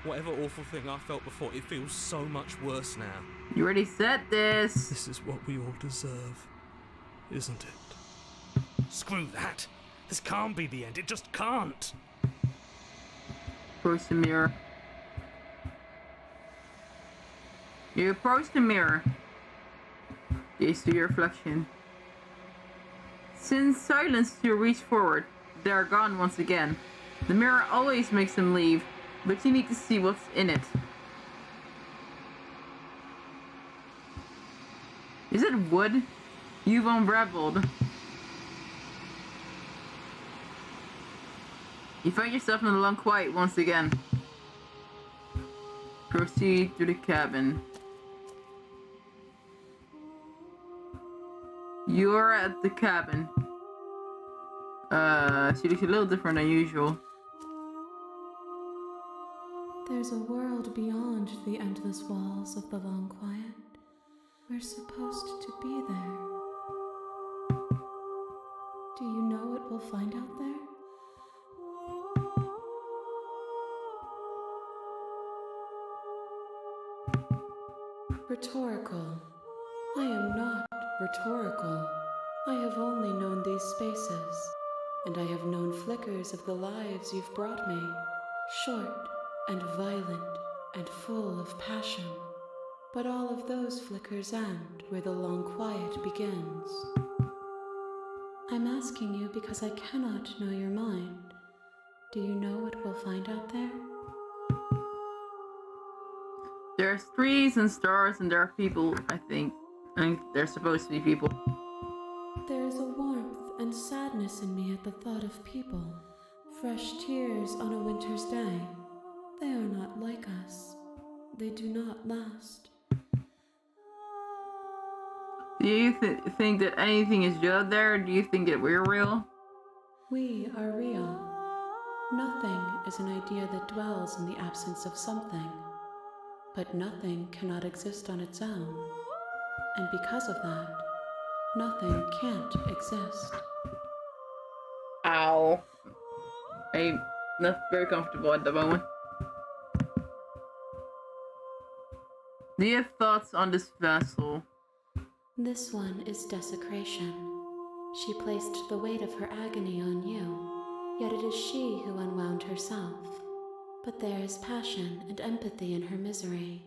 Whatever awful thing I felt before, it feels so much worse now. You already said this. This is what we all deserve, isn't it? Screw that. This can't be the end. It just can't. Approach the mirror. You approach the mirror. Gaze to your reflection. Since silence, you reach forward. They are gone once again. The mirror always makes them leave, but you need to see what's in it. Is it wood? You've unraveled. You find yourself in the long quiet once again. Proceed to the cabin. You're at the cabin. She looks a little different than usual. There's a world beyond the endless walls of the long quiet. We're supposed to be there. Do you know what we'll find out there? Rhetorical. I am not rhetorical. I have only known these spaces, and I have known flickers of the lives you've brought me, short and violent and full of passion. But all of those flickers end where the long quiet begins. I'm asking you because I cannot know your mind. Do you know what we'll find out there? There's trees and stars and there are people, I think. I think there's supposed to be people. There is a warmth and sadness in me at the thought of people. Fresh tears on a winter's day. They are not like us. They do not last. Do you think that anything is real there? Do you think that we're real? We are real. Nothing is an idea that dwells in the absence of something, but nothing cannot exist on its own, and because of that, nothing can't exist. Ow. I'm not very comfortable at the moment. Do you have thoughts on this vessel? This one is desecration. She placed the weight of her agony on you, yet it is she who unwound herself. But there is passion and empathy in her misery.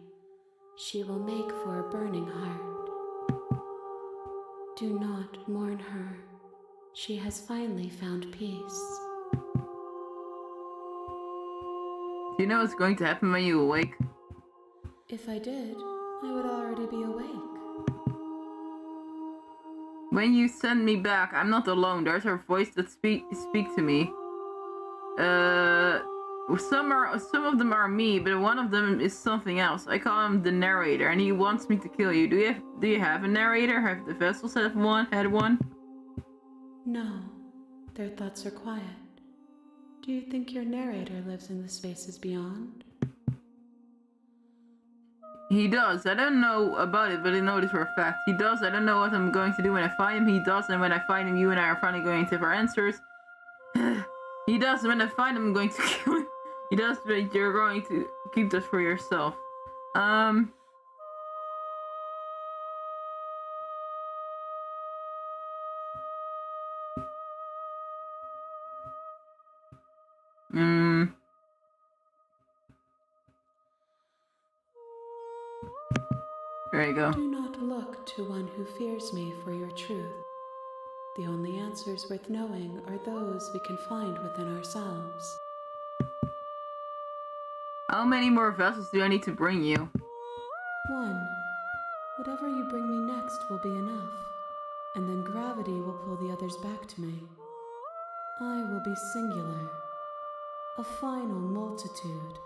She will make for a burning heart. Do not mourn her. She has finally found peace. Do you know what's going to happen when you awake? If I did, I would already be awake. When you send me back, I'm not alone. There's a voice that speak to me. Some of them are me, but one of them is something else. I call him the narrator, and he wants me to kill you. Do you have a narrator? Have the vessels had one? No, their thoughts are quiet. Do you think your narrator lives in the spaces beyond? He does. I don't know about it, but I know this for a fact. He does. I don't know what I'm going to do when I find him. He does, and when I find him, you and I are finally going to have our answers. He does, and when I find him, I'm going to kill him. He does, but you're going to keep this for yourself. There you go. Do not look to one who fears me for your truth. The only answers worth knowing are those we can find within ourselves. How many more vessels do I need to bring you? One. Whatever you bring me next will be enough, and then gravity will pull the others back to me. I will be singular, a final multitude.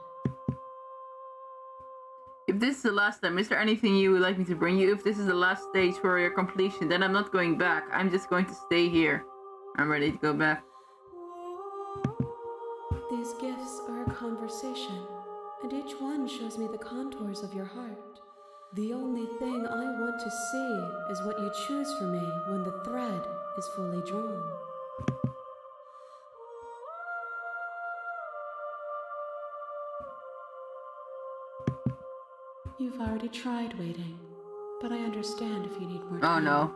If this is the last time, is there anything you would like me to bring you? If this is the last stage for your completion, then I'm not going back. I'm just going to stay here. I'm ready to go back. These gifts are a conversation, and each one shows me the contours of your heart. The only thing I want to see is what you choose for me when the thread is fully drawn. You've already tried waiting, but I understand if you need more time. Oh no.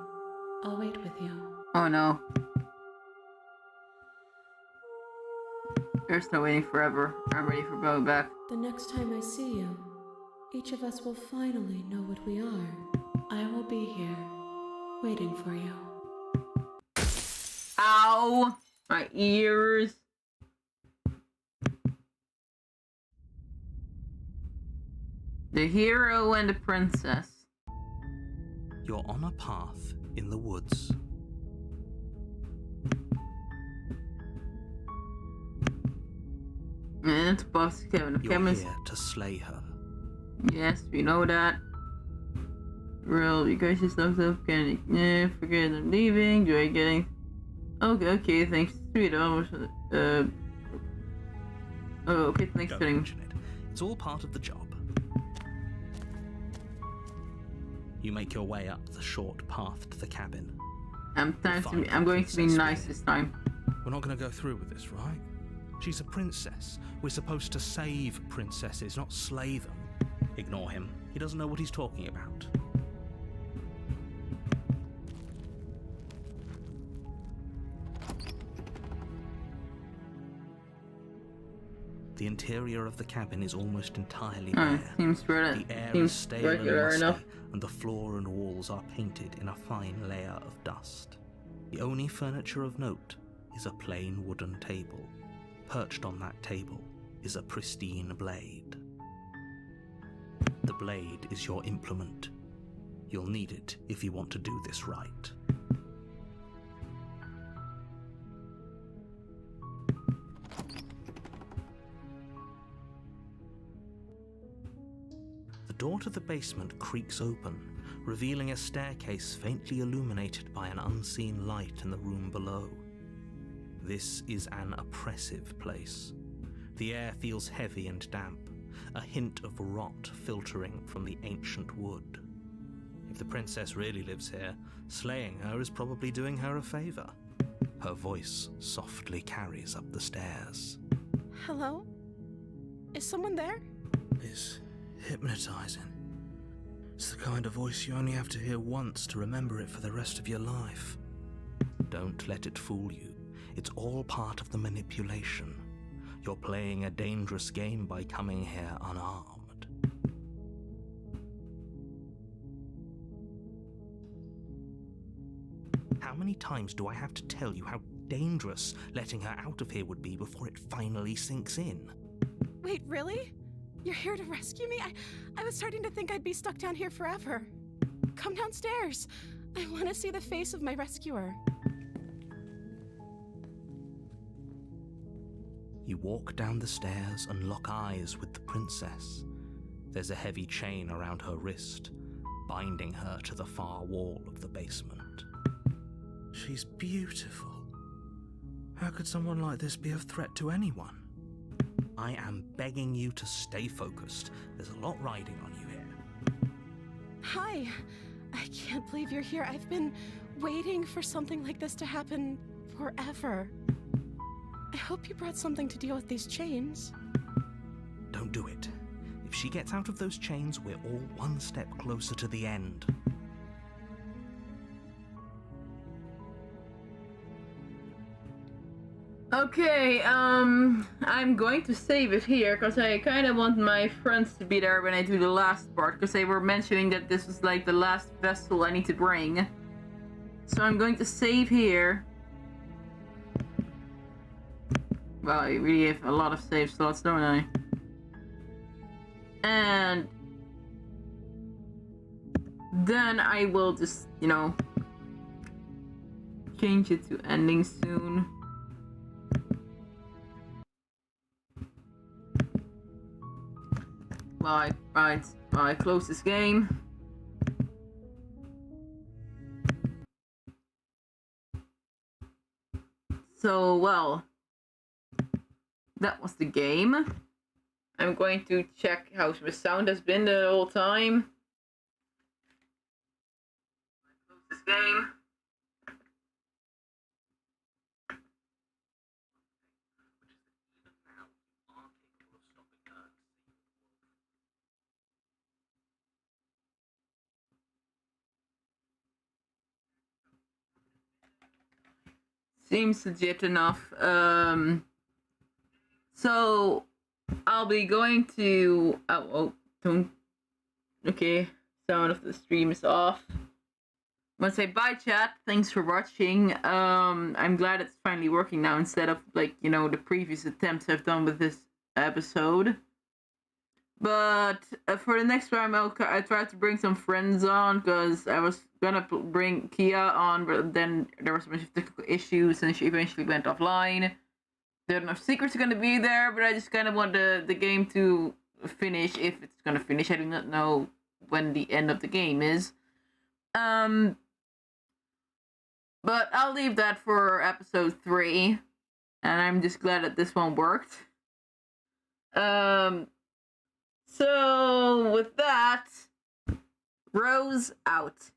I'll wait with you. Oh no. There's no waiting forever. I'm ready for going back. The next time I see you, each of us will finally know what we are. I will be here, waiting for you. Ow! My ears. The hero and the princess. You're on a path in the woods. And it's boss Kevin. You're Kevin's... here to slay her. Yes, we know that. Real, you guys just looked up. Can you forget I'm leaving? Do I get any? Okay, thanks. Sweet. Oh, okay, thanks. Don't mention it. It's all part of the job. You make your way up the short path to the cabin. I'm going to be nice this time. We're not going to go through with this, right? She's a princess. We're supposed to save princesses, not slay them. Ignore him. He doesn't know what he's talking about. The interior of the cabin is almost entirely bare. Seems The air is stale and musty, enough. and the floor and walls are painted in a fine layer of dust. The only furniture of note is a plain wooden table. Perched on that table is a pristine blade. The blade is your implement. You'll need it if you want to do this right. The door to the basement creaks open, revealing a staircase faintly illuminated by an unseen light in the room below. This is an oppressive place. The air feels heavy and damp, a hint of rot filtering from the ancient wood. If the princess really lives here, slaying her is probably doing her a favor. Her voice softly carries up the stairs. Hello? Is someone there? It's hypnotizing. It's the kind of voice you only have to hear once to remember it for the rest of your life. Don't let it fool you. It's all part of the manipulation. You're playing a dangerous game by coming here unarmed. How many times do I have to tell you how dangerous letting her out of here would be before it finally sinks in? Wait, really? You're here to rescue me? I was starting to think I'd be stuck down here forever. Come downstairs. I want to see the face of my rescuer. You walk down the stairs and lock eyes with the princess. There's a heavy chain around her wrist, binding her to the far wall of the basement. She's beautiful. How could someone like this be a threat to anyone? I am begging you to stay focused. There's a lot riding on you here. Hi. I can't believe you're here. I've been waiting for something like this to happen forever. I hope you brought something to deal with these chains. Don't do it. If she gets out of those chains, we're all one step closer to the end. Okay, I'm going to save it here because I kind of want my friends to be there when I do the last part, because they were mentioning that this was like the last vessel I need to bring. So I'm going to save here. Well, I really have a lot of save slots, don't I? And then I will just, you know, change it to ending soon. While I close this game. So, well, that was the game. I'm going to check how the sound has been the whole time. Close this game. Seems legit enough. So I'll be going to don't. Okay, sound of the stream is off. I'm gonna say bye, chat. Thanks for watching. I'm glad it's finally working now instead of, like, you know, the previous attempts I've done with this episode. But for the next time, I tried to bring some friends on, because I was gonna bring Kia on, but then there was a bunch of technical issues and she eventually went offline. There are no secrets gonna be there, but I just kind of want the game to finish, if it's gonna finish. I do not know when the end of the game is. But I'll leave that for episode 3, and I'm just glad that this one worked. So with that, Rose out.